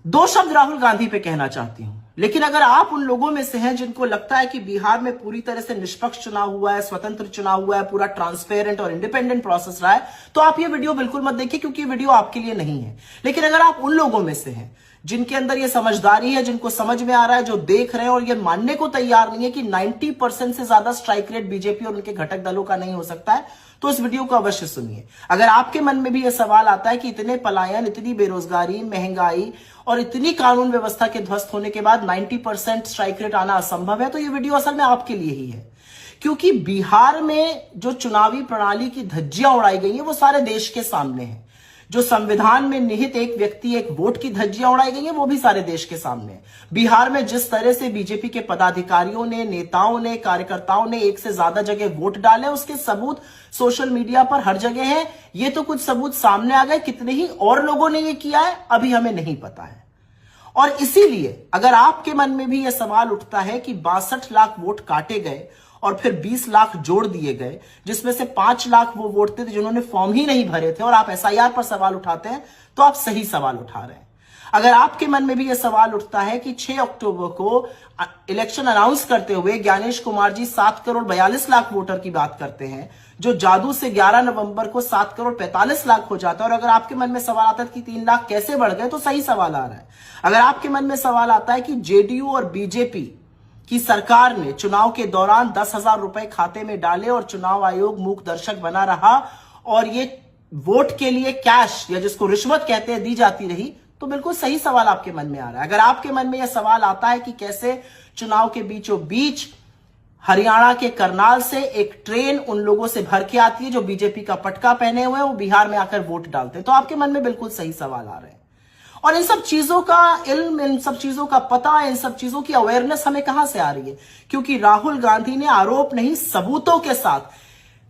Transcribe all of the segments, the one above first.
दो शब्द राहुल गांधी पे कहना चाहती हूं, लेकिन अगर आप उन लोगों में से हैं जिनको लगता है कि बिहार में पूरी तरह से निष्पक्ष चुनाव हुआ है, स्वतंत्र चुनाव हुआ है, पूरा ट्रांसपेरेंट और इंडिपेंडेंट प्रोसेस रहा है, तो आप ये वीडियो बिल्कुल मत देखिए, क्योंकि ये वीडियो आपके लिए नहीं है। लेकिन अगर आप उन लोगों में से हैं जिनके अंदर ये समझदारी है, जिनको समझ में आ रहा है, जो देख रहे हैं और ये मानने को तैयार नहीं है कि 90% से ज्यादा स्ट्राइक रेट बीजेपी और उनके घटक दलों का नहीं हो सकता है, तो इस वीडियो को अवश्य सुनिए। अगर आपके मन में भी यह सवाल आता है कि इतने पलायन, इतनी बेरोजगारी, महंगाई और इतनी कानून व्यवस्था के ध्वस्त होने के बाद 90% स्ट्राइक रेट आना असंभव है, तो यह वीडियो असल में आपके लिए ही है। क्योंकि बिहार में जो चुनावी प्रणाली की धज्जियां उड़ाई गई है वो सारे देश के सामने है। जो संविधान में निहित एक व्यक्ति एक वोट की धज्जियां उड़ाई गई है वो भी सारे देश के सामने है। बिहार में जिस तरह से बीजेपी के पदाधिकारियों ने, नेताओं ने, कार्यकर्ताओं ने एक से ज्यादा जगह वोट डाले, उसके सबूत सोशल मीडिया पर हर जगह है। ये तो कुछ सबूत सामने आ गए, कितने ही और लोगों ने ये किया है अभी हमें नहीं पता है। और इसीलिए अगर आपके मन में भी यह सवाल उठता है कि 62 लाख वोट काटे गए और फिर 20 लाख जोड़ दिए गए, जिसमें से 5 लाख वो वोट थे जिन्होंने फॉर्म ही नहीं भरे थे, और आप एसआईआर पर सवाल उठाते हैं, तो आप सही सवाल उठा रहे हैं। अगर आपके मन में भी यह सवाल उठता है कि 6 अक्टूबर को इलेक्शन अनाउंस करते हुए ज्ञानेश कुमार जी 7 करोड़ 42 लाख वोटर की बात करते हैं, जो जादू से 11 नवंबर को 7 करोड़ 45 लाख हो जाता है, और अगर आपके मन में सवाल आता है कि 3 लाख कैसे बढ़ गए, तो सही सवाल आ रहा है। अगर आपके मन में सवाल आता है कि जेडीयू और बीजेपी की सरकार ने चुनाव के दौरान 10,000 रुपए खाते में डाले और चुनाव आयोग मूक दर्शक बना रहा और ये वोट के लिए कैश या जिसको रिश्वत कहते हैं दी जाती रही, तो बिल्कुल सही सवाल आपके मन में आ रहा है। अगर आपके मन में यह सवाल आता है कि कैसे चुनाव के बीचों बीच हरियाणा के करनाल से एक ट्रेन उन लोगों से भर के आती है जो बीजेपी का पटका पहने हुए हैं, वो बिहार में आकर वोट डालते हैं, तो आपके मन में बिल्कुल सही सवाल आ रहे हैं। और इन सब चीजों का इल्म, इन सब चीजों का पता, इन सब चीजों की अवेयरनेस हमें कहां से आ रही है? क्योंकि राहुल गांधी ने आरोप नहीं सबूतों के साथ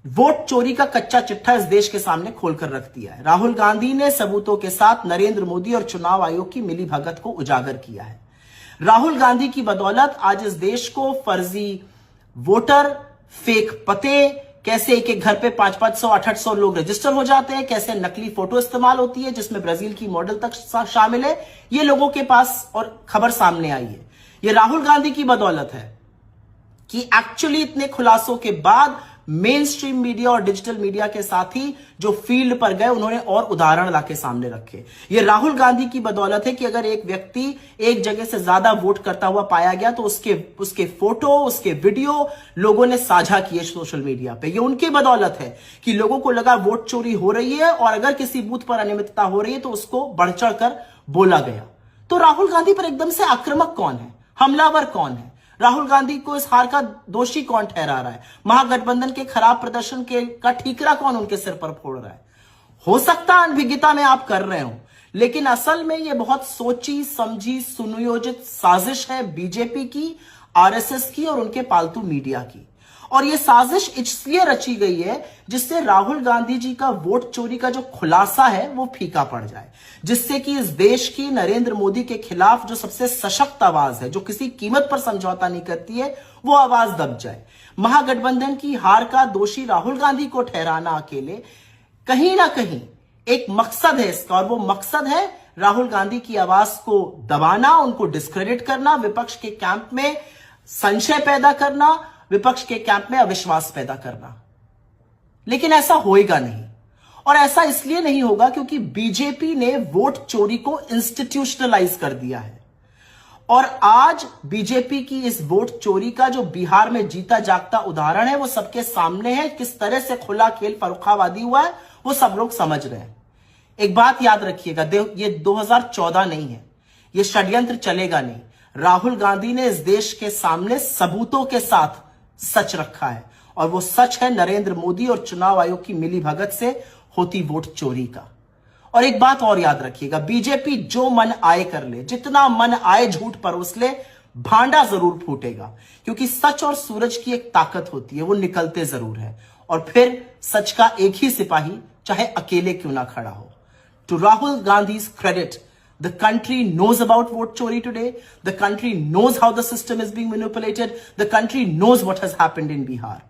वोट चोरी का कच्चा चिट्ठा इस देश के सामने खोलकर रख दिया है। राहुल गांधी ने सबूतों के साथ नरेंद्र मोदी और चुनाव आयोग की मिलीभगत को उजागर किया है। राहुल गांधी की बदौलत आज इस देश को फर्जी वोटर, फेक पते, कैसे एक एक घर पे 500-500, 800 लोग रजिस्टर हो जाते हैं, कैसे नकली फोटो इस्तेमाल होती है जिसमें ब्राजील की मॉडल तक शामिल है, ये लोगों के पास और खबर सामने आई है। ये राहुल गांधी की बदौलत है कि एक्चुअली इतने खुलासों के बाद मेन स्ट्रीम मीडिया और डिजिटल मीडिया के साथ ही जो फील्ड पर गए उन्होंने और उदाहरण लाके सामने रखे। ये राहुल गांधी की बदौलत है कि अगर एक व्यक्ति एक जगह से ज्यादा वोट करता हुआ पाया गया तो उसके फोटो, उसके वीडियो लोगों ने साझा किए सोशल मीडिया पे। ये उनकी बदौलत है कि लोगों को लगा वोट चोरी हो रही है और अगर किसी बूथ पर अनियमितता हो रही है तो उसको बढ़ चढ़ कर बोला गया। तो राहुल गांधी पर एकदम से आक्रामक कौन है, हमलावर कौन है? राहुल गांधी को इस हार का दोषी कौन ठहरा रहा है? महागठबंधन के खराब प्रदर्शन का ठीकरा कौन उनके सिर पर फोड़ रहा है? हो सकता है अनभिज्ञता में आप कर रहे हो, लेकिन असल में यह बहुत सोची समझी सुनियोजित साजिश है बीजेपी की, आरएसएस की और उनके पालतू मीडिया की। और यह साजिश इसलिए रची गई है जिससे राहुल गांधी जी का वोट चोरी का जो खुलासा है वो फीका पड़ जाए, जिससे कि इस देश की नरेंद्र मोदी के खिलाफ जो सबसे सशक्त आवाज है, जो किसी कीमत पर समझौता नहीं करती है, वो आवाज दब जाए। महागठबंधन की हार का दोषी राहुल गांधी को ठहराना अकेले कहीं ना कहीं एक मकसद है इसका, और वो मकसद है राहुल गांधी की आवाज को दबाना, उनको डिस्क्रेडिट करना, विपक्ष के कैंप में संशय पैदा करना, विपक्ष के कैंप में अविश्वास पैदा करना। लेकिन ऐसा होएगा नहीं, और ऐसा इसलिए नहीं होगा क्योंकि बीजेपी ने वोट चोरी को इंस्टीट्यूशनलाइज कर दिया है। और आज बीजेपी की इस वोट चोरी का जो बिहार में जीता जागता उदाहरण है वो सबके सामने है। किस तरह से खुला खेल फर्रुखाबादी हुआ है वो सब लोग समझ रहे हैं। एक बात याद रखिएगा, ये 2014 नहीं है, ये षड्यंत्र चलेगा नहीं। राहुल गांधी ने इस देश के सामने सबूतों के साथ सच रखा है, और वो सच है नरेंद्र मोदी और चुनाव आयोग की मिलीभगत से होती वोट चोरी का। और एक बात और याद रखिएगा, बीजेपी जो मन आए कर ले, जितना मन आए झूठ परोस ले, भांडा जरूर फूटेगा, क्योंकि सच और सूरज की एक ताकत होती है, वो निकलते जरूर है। और फिर सच का एक ही सिपाही चाहे अकेले क्यों ना खड़ा हो। To Rahul Gandhi's credit, the country knows about vote chori today. The country knows how the system is being manipulated. The country knows what has happened in Bihar.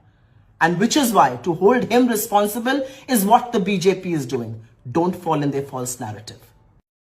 And which is why to hold him responsible is what the BJP is doing. Don't fall in their false narrative.